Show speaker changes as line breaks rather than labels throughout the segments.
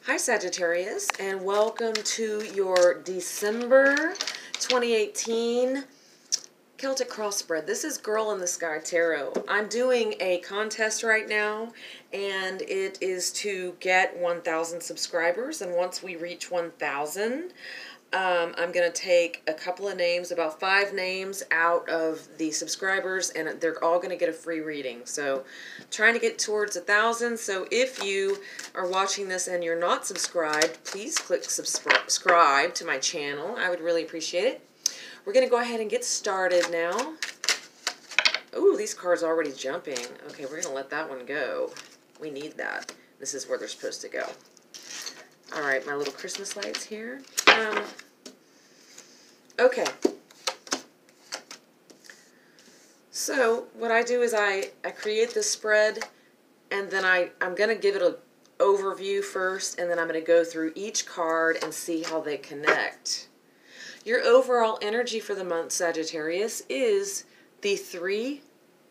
Hi Sagittarius, and welcome to your December 2018 Celtic Cross Spread. This is Girl in the Sky Tarot. I'm doing a contest right now, and it is to get 1,000 subscribers, and once we reach 1,000, I'm going to take a couple of names, about 5 names out of the subscribers, and they're all going to get a free reading. So trying to get towards 1,000. So if you are watching this and you're not subscribed, please click subscribe to my channel. I would really appreciate it. We're going to go ahead and get started now. Ooh, these cards are already jumping. Okay, we're going to let that one go. We need that. This is where they're supposed to go. All right, my little Christmas lights here. Okay. So what I do is I create this spread, and then I'm going to give it an overview first, and then I'm going to go through each card and see how they connect. Your overall energy for the month, Sagittarius, is the 3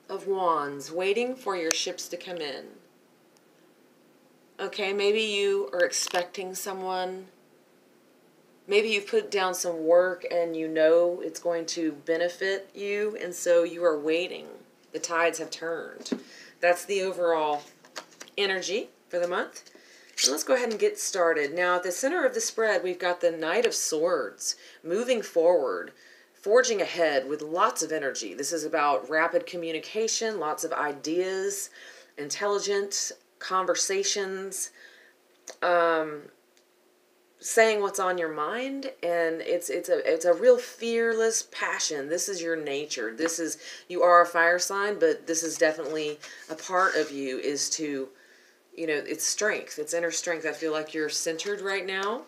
of Wands, waiting for your ships to come in. Okay, maybe you are expecting someone. Maybe you've put down some work and you know it's going to benefit you, and so you are waiting. The tides have turned. That's the overall energy for the month. And let's go ahead and get started. Now, at the center of the spread, we've got the Knight of Swords, moving forward, forging ahead with lots of energy. This is about rapid communication, lots of ideas, intelligent conversations, saying what's on your mind, and it's a real fearless passion. This is your nature. You are a fire sign, but this is definitely a part of you, is to, it's strength. It's inner strength. I feel like you're centered right now.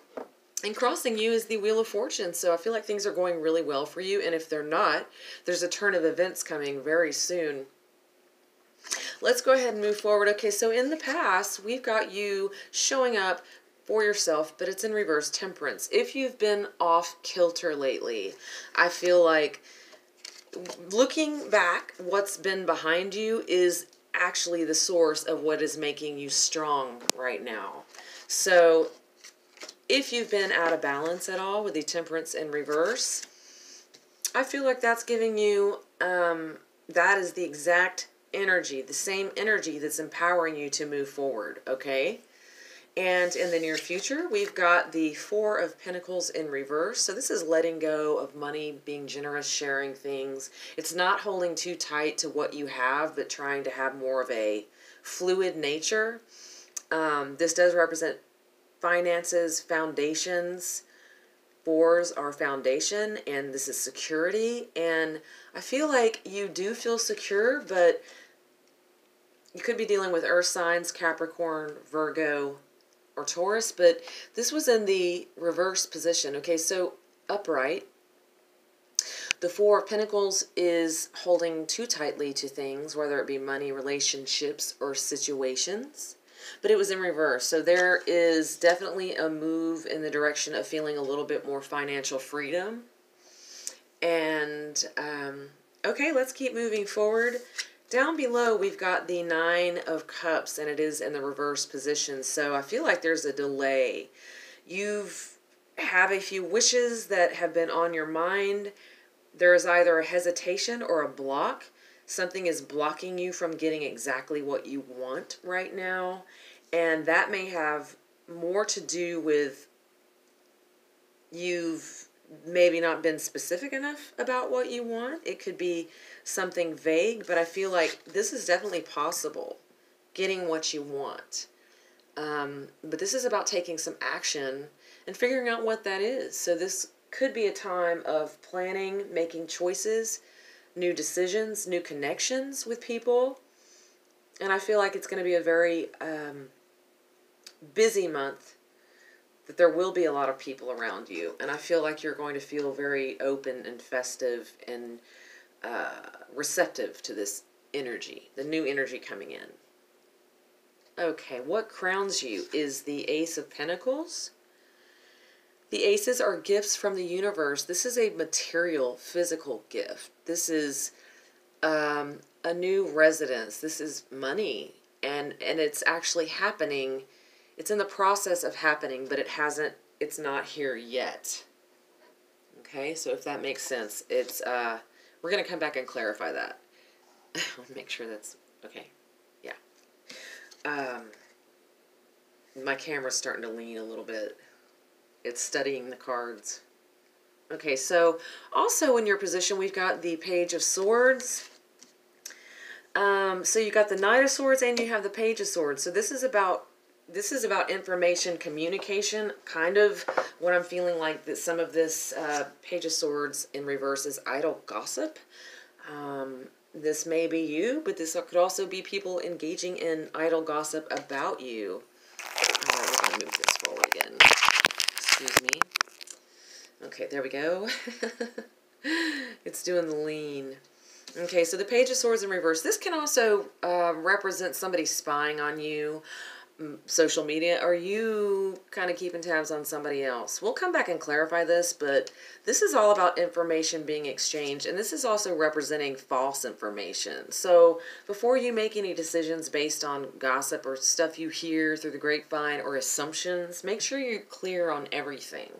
And crossing you is the Wheel of Fortune. So I feel like things are going really well for you. And if they're not, there's a turn of events coming very soon. Let's go ahead and move forward. Okay, so in the past, we've got you showing up for yourself, but it's in reverse, Temperance. If you've been off kilter lately, I feel like looking back, what's been behind you is actually the source of what is making you strong right now. So if you've been out of balance at all with the Temperance in reverse, I feel like that's giving you, that is the exact energy, the same energy that's empowering you to move forward, okay? And in the near future, we've got the 4 of Pentacles in reverse. So this is letting go of money, being generous, sharing things. It's not holding too tight to what you have, but trying to have more of a fluid nature. This does represent finances, foundations. 4s are foundation, and this is security. And I feel like you do feel secure, but you could be dealing with earth signs, Capricorn, Virgo, or Taurus, but this was in the reverse position. Okay, so upright, the 4 of Pentacles is holding too tightly to things, whether it be money, relationships, or situations, but it was in reverse. So there is definitely a move in the direction of feeling a little bit more financial freedom. And okay, let's keep moving forward. Down below, we've got the 9 of Cups, and it is in the reverse position. So I feel like there's a delay. You have a few wishes that have been on your mind. There is either a hesitation or a block. Something is blocking you from getting exactly what you want right now. And that may have more to do with you've maybe not been specific enough about what you want. It could be something vague, but I feel like this is definitely possible, getting what you want. But this is about taking some action and figuring out what that is. So this could be a time of planning, making choices, new decisions, new connections with people. And I feel like it's going to be a very busy month, that there will be a lot of people around you. And I feel like you're going to feel very open and festive and receptive to this energy, the new energy coming in. Okay, what crowns you is the Ace of Pentacles. The aces are gifts from the universe. This is a material, physical gift. This is a new residence. This is money. And it's actually happening It's in the process of happening, but it's not here yet. Okay, so if that makes sense, it's, we're going to come back and clarify that. I'll make sure that's, okay, yeah. My camera's starting to lean a little bit. It's studying the cards. Okay, so also in your position, we've got the Page of Swords. So you got the Knight of Swords and you have the Page of Swords. So this is about information communication, kind of what I'm feeling like that some of this Page of Swords in reverse is idle gossip. This may be you, but this could also be people engaging in idle gossip about you. All right, we're going to move this forward again. Excuse me. Okay, there we go. It's doing the lean. Okay, so the Page of Swords in reverse. This can also represent somebody spying on you, social media, or you kind of keeping tabs on somebody else. We'll come back and clarify this, but this is all about information being exchanged, and this is also representing false information. So before you make any decisions based on gossip or stuff you hear through the grapevine or assumptions, make sure you're clear on everything.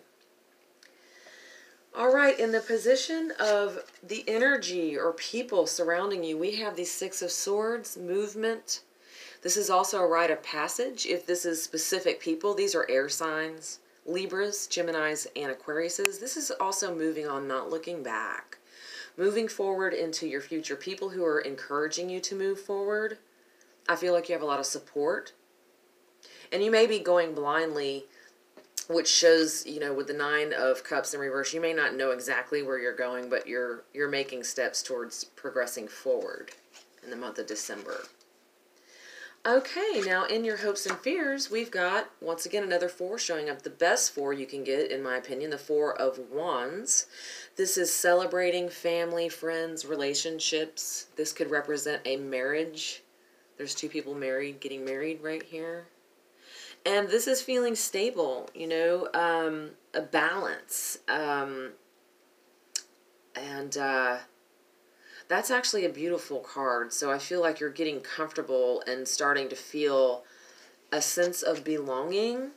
All right, in the position of the energy or people surrounding you, we have the Six of Swords, movement. This is also a rite of passage. If this is specific people, these are air signs, Libras, Geminis, and Aquariuses. This is also moving on, not looking back. Moving forward into your future. People who are encouraging you to move forward. I feel like you have a lot of support. And you may be going blindly, which shows, you know, with the Nine of Cups in reverse, you may not know exactly where you're going, but you're making steps towards progressing forward in the month of December. Okay, now in your hopes and fears, we've got, once again, another 4 showing up. The best 4 you can get, in my opinion, the 4 of Wands. This is celebrating family, friends, relationships. This could represent a marriage. There's 2 people married, getting married right here. And this is feeling stable, you know, a balance. That's actually a beautiful card. So I feel like you're getting comfortable and starting to feel a sense of belonging.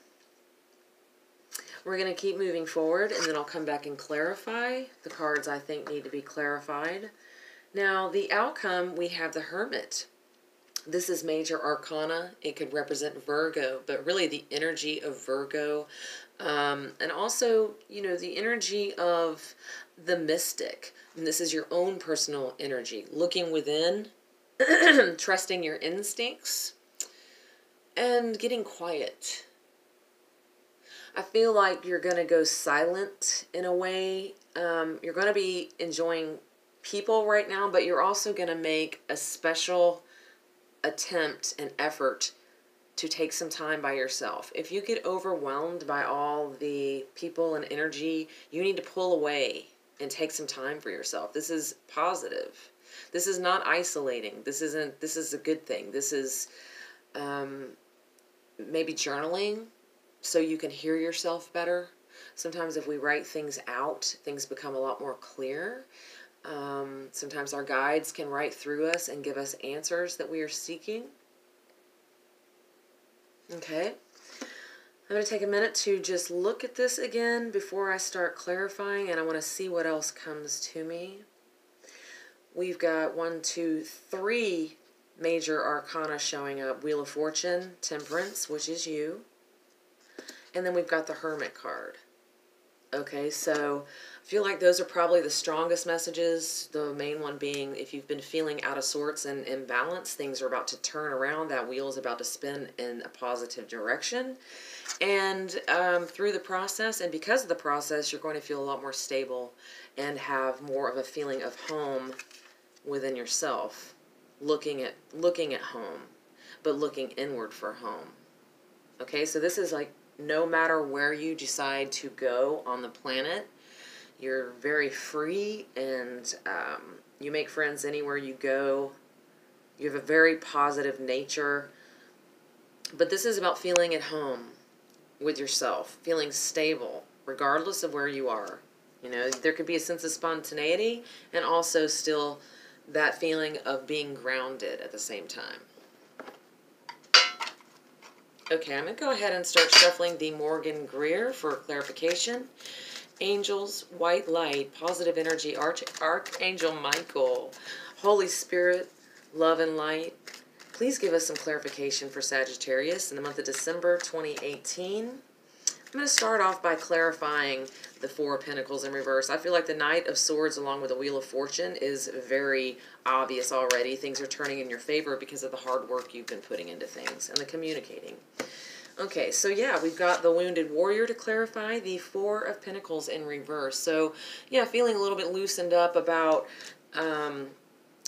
We're going to keep moving forward, and then I'll come back and clarify the cards I think need to be clarified. Now, the outcome, we have the Hermit. This is major arcana. It could represent Virgo, but really the energy of Virgo. And also, you know, the energy of the mystic. And this is your own personal energy. Looking within, trusting your instincts, and getting quiet. I feel like you're going to go silent in a way. You're going to be enjoying people right now, but you're also going to make a special attempt and effort to take some time by yourself. If you get overwhelmed by all the people and energy, you need to pull away and take some time for yourself. This is positive. This is not isolating. This is a good thing. This is maybe journaling so you can hear yourself better. Sometimes if we write things out, things become a lot more clear. Sometimes our guides can write through us and give us answers that we are seeking. Okay. I'm going to take a minute to just look at this again before I start clarifying, and I want to see what else comes to me. We've got 1, 2, 3 major arcana showing up. Wheel of Fortune, Temperance, which is you. And then we've got the Hermit card. Okay, so I feel like those are probably the strongest messages. The main one being if you've been feeling out of sorts and imbalanced, things are about to turn around. That wheel is about to spin in a positive direction. And through the process, and because of the process, you're going to feel a lot more stable and have more of a feeling of home within yourself. Looking at home, but looking inward for home. Okay, so this is like no matter where you decide to go on the planet, you're very free, and you make friends anywhere you go. You have a very positive nature. But this is about feeling at home with yourself, feeling stable, regardless of where you are. You know, there could be a sense of spontaneity and also still that feeling of being grounded at the same time. Okay, I'm going to go ahead and start shuffling the Morgan Greer for clarification. Angels, white light, positive energy, Archangel Michael, Holy Spirit, love and light. Please give us some clarification for Sagittarius in the month of December 2018. I'm going to start off by clarifying the Four of Pentacles in reverse. I feel like the Knight of Swords along with the Wheel of Fortune is very obvious already. Things are turning in your favor because of the hard work you've been putting into things and the communicating. Okay, so yeah, we've got the Wounded Warrior to clarify, the Four of Pentacles in reverse. So yeah, feeling a little bit loosened up about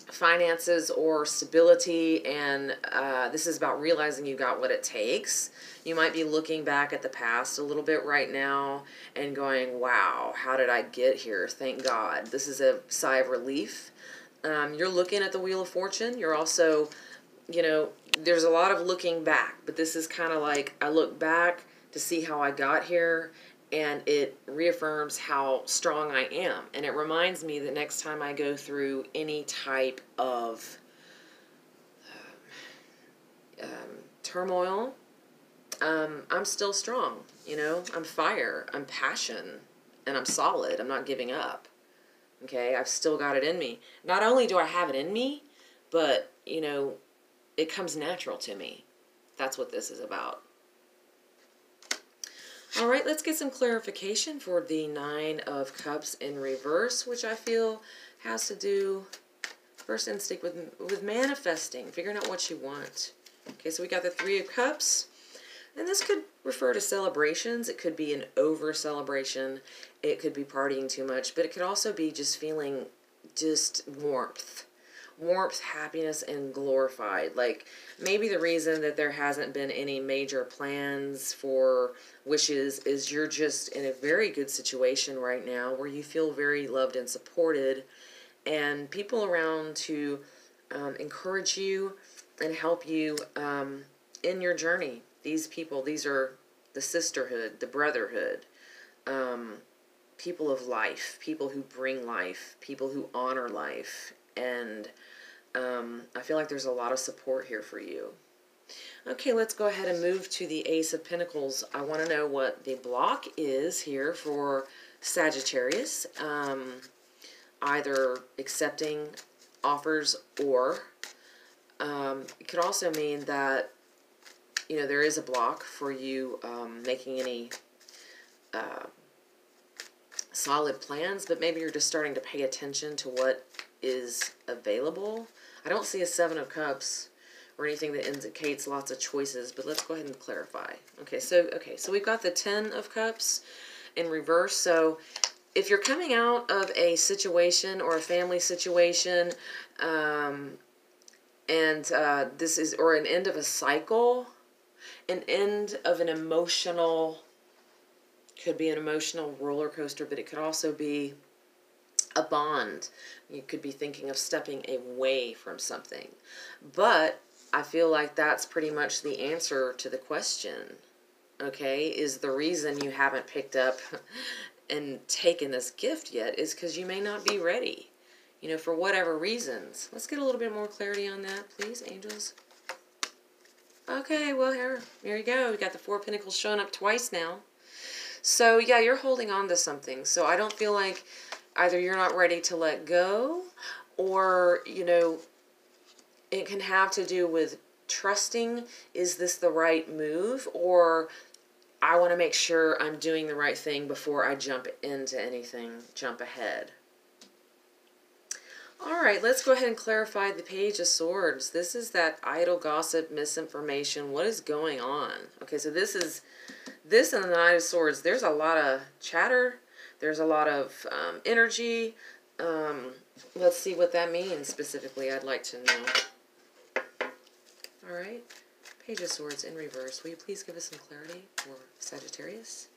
finances or stability, and this is about realizing you got what it takes. You might be looking back at the past a little bit right now and going, wow, how did I get here? Thank God. This is a sigh of relief. You're looking at the Wheel of Fortune. You're also, you know, there's a lot of looking back, but this is kind of like, I look back to see how I got here, and it reaffirms how strong I am. And it reminds me that next time I go through any type of turmoil, I'm still strong. You know, I'm fire, I'm passion, and I'm solid. I'm not giving up. Okay, I've still got it in me. Not only do I have it in me, but, you know, it comes natural to me. That's what this is about. All right, let's get some clarification for the Nine of Cups in reverse, which I feel has to do, first instinct, with manifesting, figuring out what you want. Okay, so we got the Three of Cups, and this could refer to celebrations. It could be an over-celebration. It could be partying too much, but it could also be just feeling just warmth. Warmth, happiness, and glorified. Like, maybe the reason that there hasn't been any major plans for wishes is you're just in a very good situation right now where you feel very loved and supported, and people around to encourage you and help you in your journey. These people, these are the sisterhood, the brotherhood, people of life, people who bring life, people who honor life, and I feel like there's a lot of support here for you. Okay, let's go ahead and move to the Ace of Pentacles. I want to know what the block is here for Sagittarius. Either accepting offers, or it could also mean that, you know, there is a block for you making any solid plans, but maybe you're just starting to pay attention to what is available. I don't see a Seven of Cups or anything that indicates lots of choices, but let's go ahead and clarify. Okay, so we've got the Ten of Cups in reverse. So if you're coming out of a situation or a family situation, this is, or an end of a cycle, an end of an emotional, could be an emotional roller coaster, but it could also be a bond. You could be thinking of stepping away from something. But I feel like that's pretty much the answer to the question. Okay, is the reason you haven't picked up and taken this gift yet is because you may not be ready, you know, for whatever reasons. Let's get a little bit more clarity on that, please, angels. Okay, well, here you go. We got the Four of Pentacles showing up twice now. So, yeah, you're holding on to something. So I don't feel like either you're not ready to let go, or, you know, it can have to do with trusting, is this the right move, or I want to make sure I'm doing the right thing before I jump into anything, jump ahead. All right, let's go ahead and clarify the Page of Swords. This is that idle gossip, misinformation. What is going on? Okay, so this and the Knight of Swords, there's a lot of chatter. There's a lot of energy. Let's see what that means specifically. I'd like to know. All right. Page of Swords in reverse. Will you please give us some clarity for Sagittarius,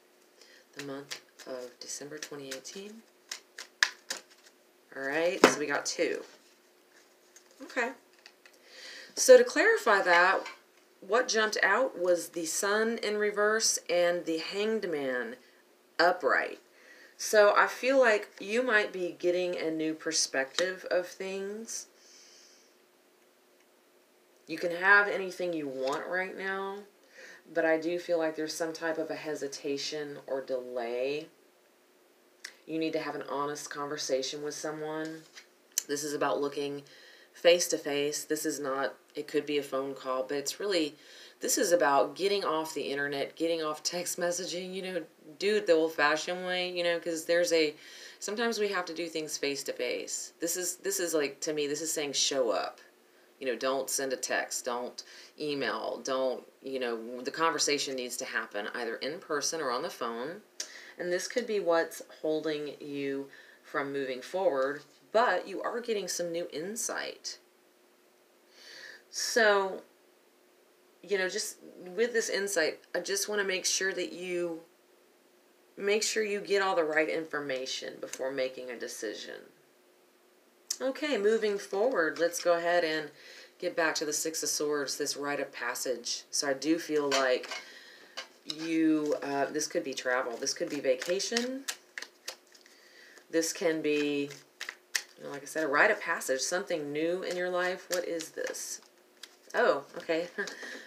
the month of December 2018? All right. So we got 2. Okay. So to clarify that, what jumped out was the Sun in reverse and the Hanged Man upright. So I feel like you might be getting a new perspective of things. You can have anything you want right now, but I do feel like there's some type of a hesitation or delay. You need to have an honest conversation with someone. This is about looking face to face. This is not, it could be a phone call, but it's really, this is about getting off the internet, getting off text messaging, you know, do it the old fashioned way, you know, because sometimes we have to do things face to face. This is like, to me, this is saying show up. You know, don't send a text, don't email, don't, you know, the conversation needs to happen either in person or on the phone. And this could be what's holding you from moving forward, but you are getting some new insight. So, you know, just with this insight, I just want to make sure that you get all the right information before making a decision. Okay, moving forward, let's go ahead and get back to the Six of Swords, this rite of passage. So I do feel like this could be travel. This could be vacation. This can be, you know, like I said, a rite of passage, something new in your life. What is this? Oh, okay.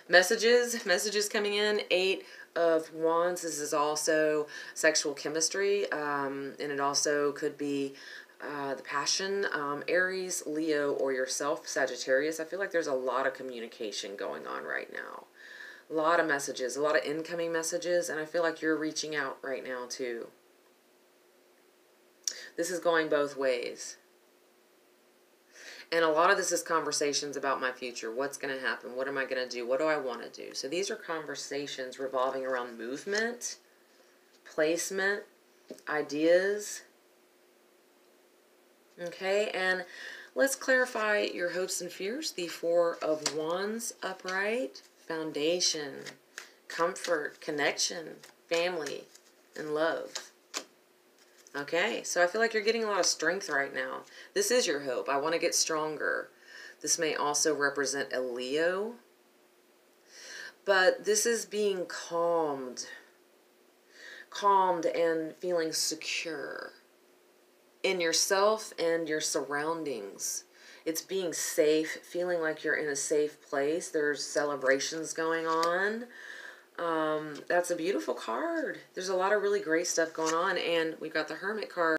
Messages coming in. 8 of Wands. This is also sexual chemistry, and it also could be the passion, Aries, Leo, or yourself, Sagittarius. I feel like there's a lot of communication going on right now. A lot of messages, a lot of incoming messages, and I feel like you're reaching out right now too. This is going both ways. And a lot of this is conversations about my future. What's going to happen? What am I going to do? What do I want to do? So these are conversations revolving around movement, placement, ideas. Okay, and let's clarify your hopes and fears. The 4 of Wands upright, foundation, comfort, connection, family, and love. Okay, so I feel like you're getting a lot of strength right now. This is your hope. I want to get stronger. This may also represent a Leo, but this is being calmed and feeling secure in yourself and your surroundings. It's being safe, feeling like you're in a safe place. There's celebrations going on. That's a beautiful card. There's a lot of really great stuff going on, and we've got the Hermit card.